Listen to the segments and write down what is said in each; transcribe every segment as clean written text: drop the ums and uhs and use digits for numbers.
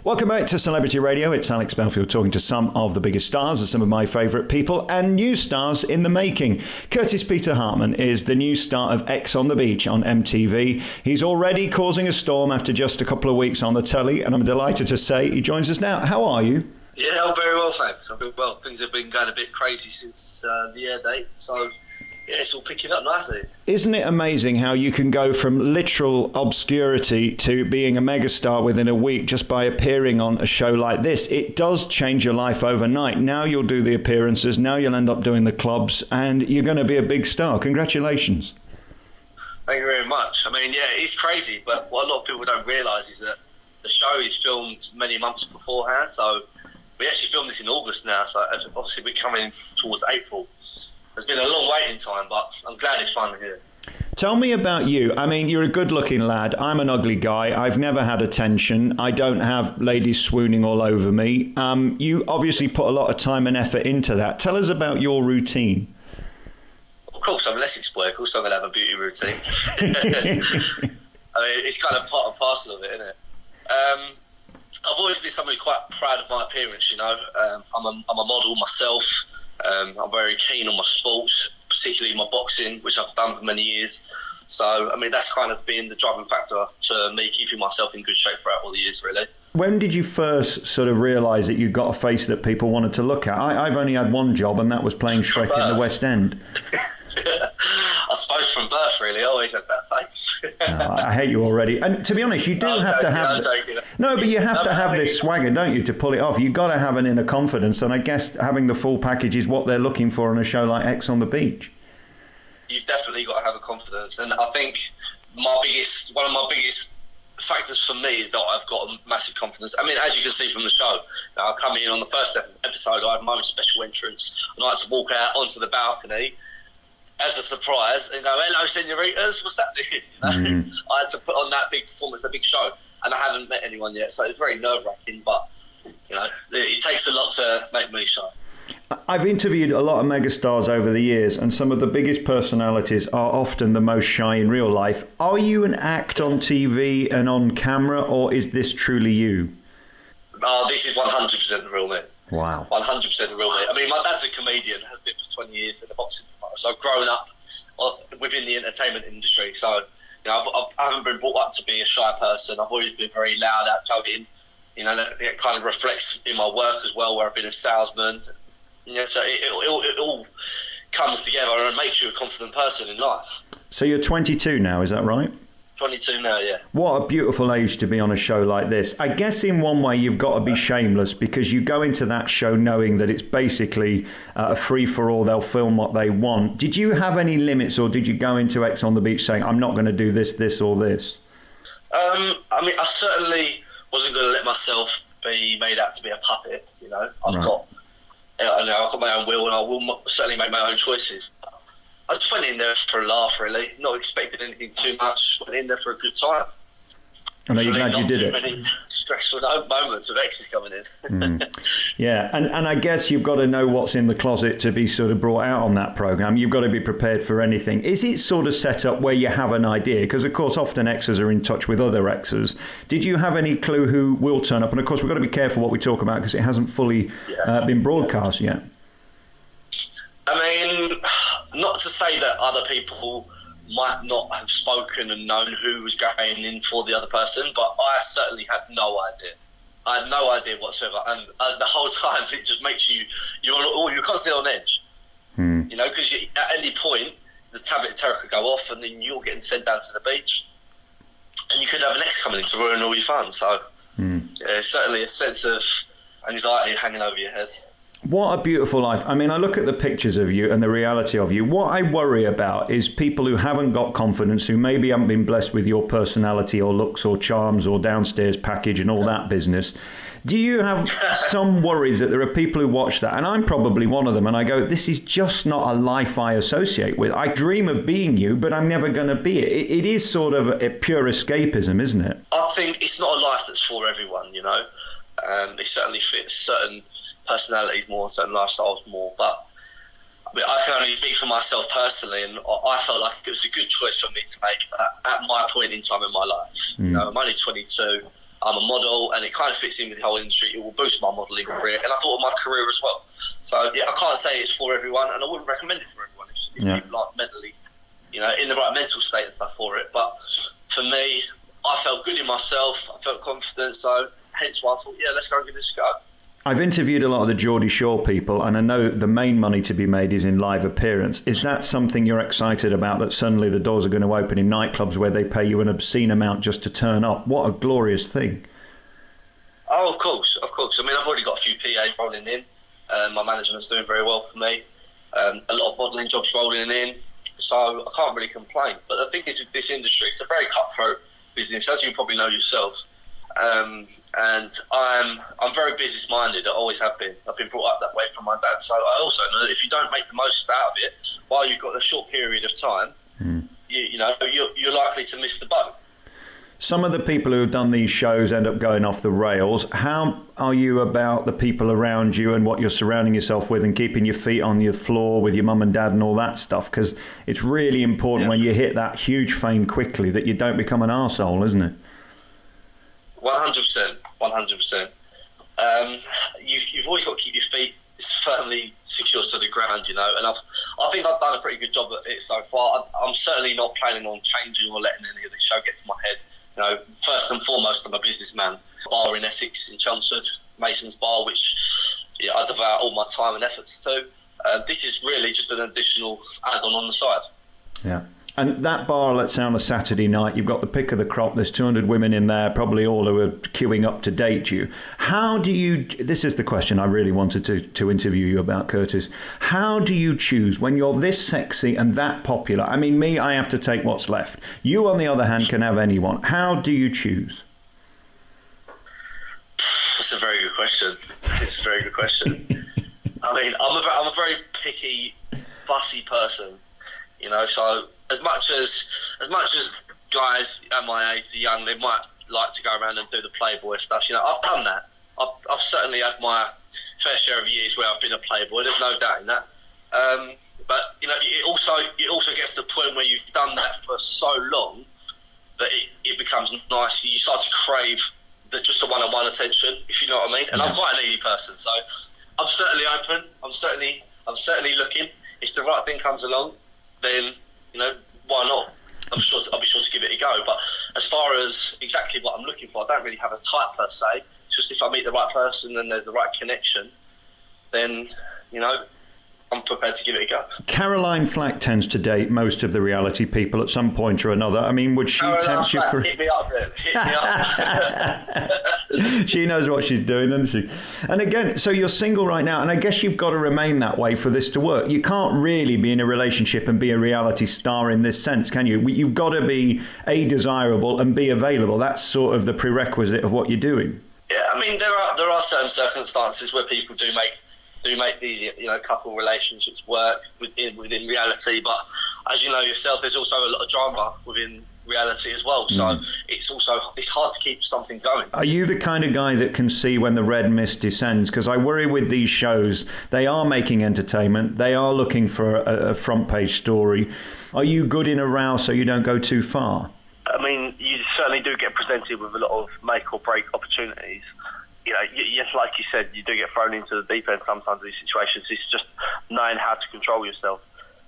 Welcome back to Celebrity Radio. It's Alex Belfield talking to some of the biggest stars and some of my favourite people and new stars in the making. Kurtis Peter Hartman is the new star of X on the Beach on MTV. He's already causing a storm after just a couple of weeks on the telly, and I'm delighted to say he joins us now. How are you? Yeah, I'm very well, thanks. I've been well. Things have been going a bit crazy since the air date, so yeah, it's all picking up nicely. Isn't it amazing how you can go from literal obscurity to being a megastar within a week just by appearing on a show like this? It does change your life overnight. Now you'll do the appearances, now you'll end up doing the clubs, and you're going to be a big star. Congratulations. Thank you very much. I mean, yeah, it's crazy, but what a lot of people don't realise is that the show is filmed many months beforehand, so we actually filmed this in August now, so obviously we're coming towards April. It's been a long waiting time, but I'm glad it's finally here. Tell me about you. I mean, you're a good-looking lad. I'm an ugly guy. I've never had attention. I don't have ladies swooning all over me. You obviously put a lot of time and effort into that. Tell us about your routine. Of course, I'm less exploited. Of course I'm going to have a beauty routine. I mean, it's kind of part and parcel of it, isn't it? I've always been somebody quite proud of my appearance, you know. I'm a model myself. I'm very keen on my sports, particularly my boxing, which I've done for many years. So, I mean, that's kind of been the driving factor to me keeping myself in good shape throughout all the years, really. When did you first sort of realise that you'd got a face that people wanted to look at? I've only had one job, and that was playing Shrek in the West End. I suppose from birth, really. I always had that face. I hate you already. And to be honest, you do have to have... No, but you have to have this swagger, don't you, to pull it off. You've got to have an inner confidence, and I guess having the full package is what they're looking for on a show like X on the Beach. You've definitely got to have a confidence, and I think one of my biggest factors for me is that I've got a massive confidence. I mean, as you can see from the show, I come in on the first episode, I have my own special entrance, and I like to walk out onto the balcony as a surprise and go, "Hello, senoritas, what's happening?" I had to put on that big performance, a big show, and I haven't met anyone yet, so it's very nerve-wracking, but you know, it takes a lot to make me shine. I've interviewed a lot of megastars over the years, and some of the biggest personalities are often the most shy in real life. Are you an act on TV and on camera, or is this truly you? Oh, this is 100% the real me. Wow. 100% the real me. I mean, my dad's a comedian, has been for 20 years in the boxing department, so I've grown up within the entertainment industry. So, you know, I haven't been brought up to be a shy person. I've always been very loud, outgoing. You know, it kind of reflects in my work as well, where I've been a salesman. You know, so it all comes together and makes you a confident person in life. So you're 22 now, is that right? 22 now, yeah. What a beautiful age to be on a show like this. I guess in one way you've got to be shameless, because you go into that show knowing that it's basically a free-for-all. They'll film what they want. Did you have any limits, or did you go into X on the Beach saying, I'm not going to do this, this or this? I mean, I certainly wasn't going to let myself be made out to be a puppet, you know. I've got my own will, and I will certainly make my own choices. I just went in there for a laugh, really, not expecting anything too much. Went in there for a good time. I know you're glad you did it. Not too many stressful moments of exes coming in. Yeah, and I guess you've got to know what's in the closet to be sort of brought out on that programme. You've got to be prepared for anything. Is it sort of set up where you have an idea? Because, of course, often exes are in touch with other exes. Did you have any clue who will turn up? And, of course, we've got to be careful what we talk about, because it hasn't fully been broadcast yet. I mean, not to say that other people might not have spoken and known who was going in for the other person, but I certainly had no idea. I had no idea whatsoever, and the whole time it just makes you're constantly on edge. You know, because at any point the tablet terror could go off, and then you're getting sent down to the beach, and you could have an ex coming in to ruin all your fun. So yeah, certainly a sense of anxiety hanging over your head. What a beautiful life. I mean, I look at the pictures of you and the reality of you. What I worry about is people who haven't got confidence, who maybe haven't been blessed with your personality or looks or charms or downstairs package and all that business. Do you have some worries that there are people who watch that, and I'm probably one of them, and I go, this is just not a life I associate with. I dream of being you, but I'm never going to be it. It is sort of a pure escapism, isn't it? I think it's not a life that's for everyone, you know. It certainly fits certain personalities more, certain lifestyles more, but I mean, I can only speak for myself personally, and I felt like it was a good choice for me to make at my point in time in my life. You know, I'm only 22. I'm a model, and it kind of fits in with the whole industry. It will boost my modelling career, and I thought of my career as well. So yeah, I can't say it's for everyone, and I wouldn't recommend it for everyone if people aren't mentally, you know, in the right mental state and stuff for it. But for me, I felt good in myself. I felt confident, so hence why I thought, yeah, let's go and give this a go. I've interviewed a lot of the Geordie Shore people, and I know the main money to be made is in live appearance. Is that something you're excited about, that suddenly the doors are going to open in nightclubs where they pay you an obscene amount just to turn up? What a glorious thing. Oh, of course. I mean, I've already got a few PAs rolling in. My management's doing very well for me. A lot of modelling jobs rolling in. So I can't really complain. But the thing is with this industry, it's a very cutthroat business, as you probably know yourself. And I'm very business minded. I always have been. I've been brought up that way from my dad. So I also know that if you don't make the most out of it while you've got a short period of time, you're likely to miss the boat. Some of the people who have done these shows end up going off the rails. How are you about the people around you and what you're surrounding yourself with, and keeping your feet on your floor with your mum and dad and all that stuff? Because it's really important when you hit that huge fame quickly that you don't become an arsehole, isn't it? 100%. You've always got to keep your feet firmly secure to the ground, you know. And I think I've done a pretty good job at it so far. I'm certainly not planning on changing or letting any of this show get to my head. You know, first and foremost, I'm a businessman. Bar in Essex, in Chelmsford, Mason's Bar, which I devote all my time and efforts to. This is really just an additional add-on on the side. Yeah. And that bar, let's say on a Saturday night, you've got the pick of the crop, there's 200 women in there, probably all who are queuing up to date you. How do you, this is the question I really wanted to interview you about, Kurtis. How do you choose when you're this sexy and that popular? I mean, me, I have to take what's left. You, on the other hand, can have anyone. How do you choose? That's a very good question. It's a very good question. I mean, I'm a very picky, fussy person, you know, so as much as guys at my age, the young, they might like to go around and do the playboy stuff. You know, I've done that. I've certainly had my fair share of years where I've been a playboy. There's no doubt in that. But you know, it also gets to the point where you've done that for so long that it becomes nice. You start to crave just the one-on-one attention, if you know what I mean. And I'm quite an needy person, so I'm certainly open. I'm certainly looking. If the right thing comes along, then, you know, why not? I'll be sure to give it a go. But as far as exactly what I'm looking for, I don't really have a type per se. It's just if I meet the right person and there's the right connection, then, you know, I'm prepared to give it a go. Caroline Flack tends to date most of the reality people at some point or another. I mean, would she tempt you for... Hit me up then. Hit me up. She knows what she's doing, doesn't she? And again, so you're single right now, and I guess you've got to remain that way for this to work. You can't really be in a relationship and be a reality star in this sense, can you? You've got to be A, desirable, and B, available. That's sort of the prerequisite of what you're doing. Yeah, I mean, there are certain circumstances where people do make these, you know, couple relationships work within reality, but as you know yourself, there's also a lot of drama within reality as well, so it's hard to keep something going. Are you the kind of guy that can see when the red mist descends? Because I worry with these shows, they are making entertainment, they are looking for a front page story. Are you good in a row so you don't go too far? I mean, you certainly do get presented with a lot of make or break opportunities. You know, yes, like you said, you do get thrown into the deep end sometimes in these situations. It's just knowing how to control yourself.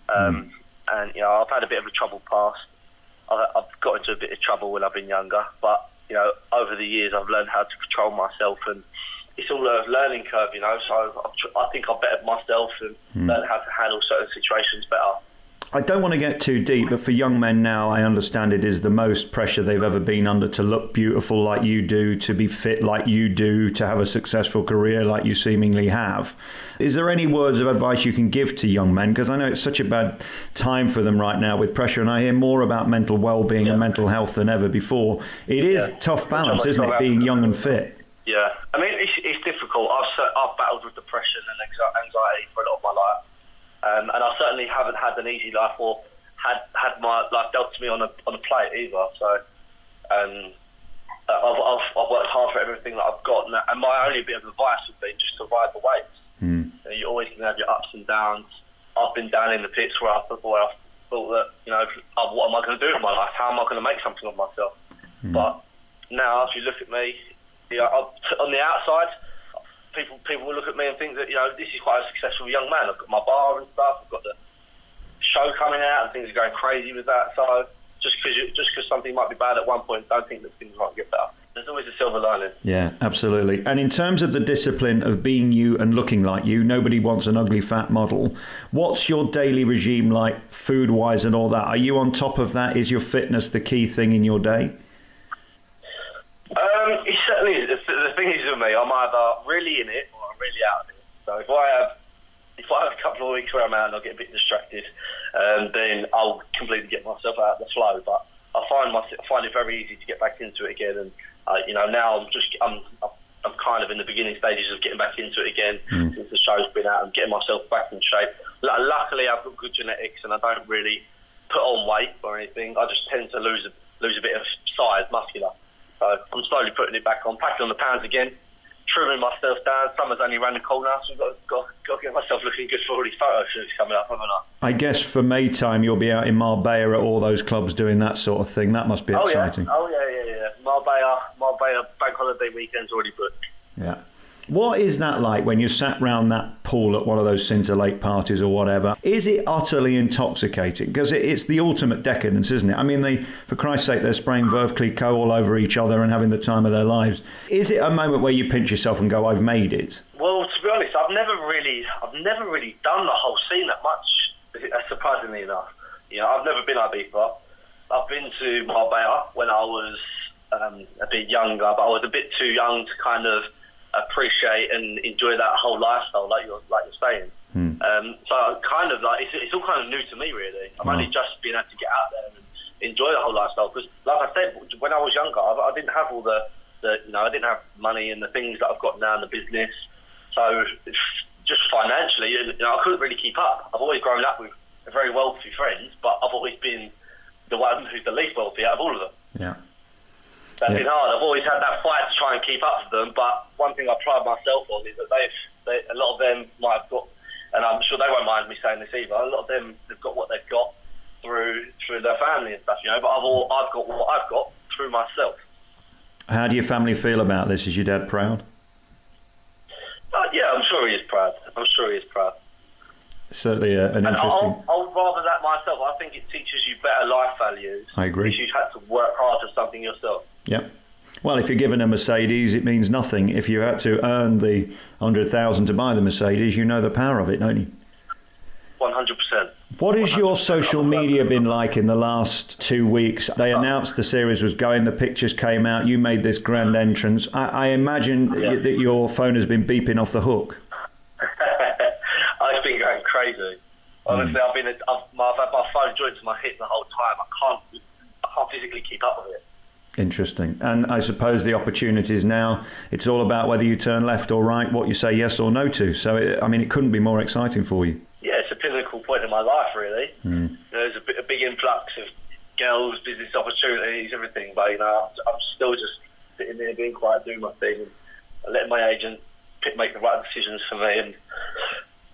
And, you know, I've had a bit of a troubled past. I've got into a bit of trouble when I've been younger. But, you know, over the years, I've learned how to control myself. And it's all a learning curve, you know. So I think I've bettered myself and learned how to handle certain situations better. I don't want to get too deep, but for young men now, I understand it is the most pressure they've ever been under to look beautiful like you do, to be fit like you do, to have a successful career like you seemingly have. Is there any words of advice you can give to young men? Because I know it's such a bad time for them right now with pressure, and I hear more about mental well-being and mental health than ever before. It is tough balance, isn't it, being young and fit? Yeah, I mean, it's difficult. I've battled with depression and anxiety for a lot of my life. And I certainly haven't had an easy life or had my life dealt to me on a plate either. So I've worked hard for everything that I've got. And my only bit of advice would be just to ride the waves. You know, you're always going to have your ups and downs. I've been down in the pits where I thought that, you know, what am I going to do with my life? How am I going to make something of myself? But now, if you look at me, you know, on the outside, people will look at me and think that, you know, this is quite a successful young man. I've got my bar and stuff. I've got the show coming out and things are going crazy with that. So just because something might be bad at one point, don't think that things might get better. There's always a silver lining. Yeah, absolutely. And in terms of the discipline of being you and looking like you, nobody wants an ugly fat model. What's your daily regime like, food-wise and all that? Are you on top of that? Is your fitness the key thing in your day? It certainly is. The thing is with me, I'm either really in it or I'm really out of it. So if I have a couple of weeks where I'm out and I get a bit distracted, then I'll completely get myself out of the flow. But I find it very easy to get back into it again. And you know, now I'm kind of in the beginning stages of getting back into it again since the show's been out. I'm getting myself back in shape. Luckily, I've got good genetics and I don't really put on weight or anything. I just tend to lose a bit of size, muscular. So I'm slowly putting it back on, packing on the pounds again, trimming myself down. Summer's only around the corner, so I've got to get myself looking good for all these photo shoots coming up, haven't I? I guess for May time, you'll be out in Marbella at all those clubs doing that sort of thing. That must be exciting. Yeah. Marbella bank holiday weekend's already booked. Yeah. What is that like when you're sat round that pool at one of those Cinta Lake parties or whatever? Is it utterly intoxicating? Because it's the ultimate decadence, isn't it? I mean, for Christ's sake, they're spraying Veuve Clicquot all over each other and having the time of their lives. Is it a moment where you pinch yourself and go, I've made it? Well, to be honest, I've never really done the whole scene that much, surprisingly enough. You know, I've never been Ibiza. I've been to Marbella when I was a bit younger, but I was a bit too young to kind of appreciate and enjoy that whole lifestyle, like you're saying. So kind of like it's all kind of new to me, really. I've only just been able to get out there and enjoy the whole lifestyle because, like I said, when I was younger, I didn't have all the you know, I didn't have money and the things that I've got now in the business. So just financially, you know, I couldn't really keep up. I've always grown up with very wealthy friends, but I've always been the one who's the least wealthy out of all of them. Yeah. That's been hard. I've always had that fight to try and keep up with them, but one thing I pride myself on is that a lot of them might have got, and I'm sure they won't mind me saying this either, a lot of them have got what they've got through their family and stuff, you know, but I've got what I've got through myself. How do your family feel about this? Is your dad proud? Yeah, I'm sure he is proud. Certainly an interesting... I'll rather that myself. I think it teaches you better life values. I agree. Because you've had to work hard for something yourself. Yep. Well, if you're given a Mercedes, it means nothing. If you had to earn the 100,000 to buy the Mercedes, you know the power of it, don't you? 100%. What has your social media been like in the last 2 weeks? They announced the series was going, the pictures came out, you made this grand entrance. I imagine that your phone has been beeping off the hook. I've been going crazy. Honestly, I've had my phone joined to my hip the whole time. I can't physically keep up with it. Interesting. And I suppose the opportunities now, it's all about whether you turn left or right, what you say yes or no to. So, it couldn't be more exciting for you. Yeah, it's a pinnacle point in my life, really. You know, there's a big influx of girls, business opportunities, everything. But, you know, I'm still just sitting there being quiet, doing my thing, and letting my agent make the right decisions for me. And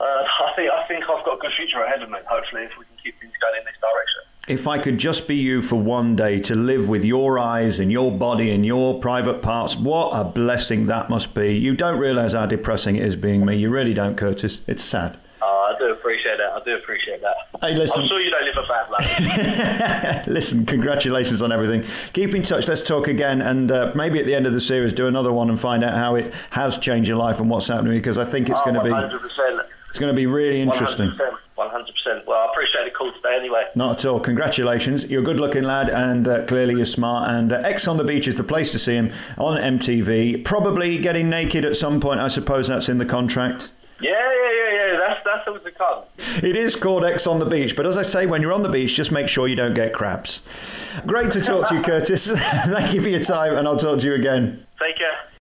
I think I've got a good future ahead of me, hopefully, if we can keep things going in this direction. If I could just be you for one day to live with your eyes and your body and your private parts, what a blessing that must be. You don't realise how depressing it is being me. You really don't, Kurtis. It's sad. I do appreciate that. Hey, listen. I'm sure you don't live a bad life. Listen, congratulations on everything. Keep in touch. Let's talk again, and maybe at the end of the series do another one and find out how it has changed your life and what's happening, because I think it's going to be 100%. It's going to be really interesting. 100%. Well, I appreciate the call today anyway. Not at all. Congratulations. You're a good-looking lad, and clearly you're smart. And X on the Beach is the place to see him on MTV. Probably getting naked at some point. I suppose that's in the contract. Yeah. That's always to come. It is called X on the Beach, but as I say, when you're on the beach, just make sure you don't get crabs. Great to talk to you, Kurtis. Thank you for your time, and I'll talk to you again. Take care.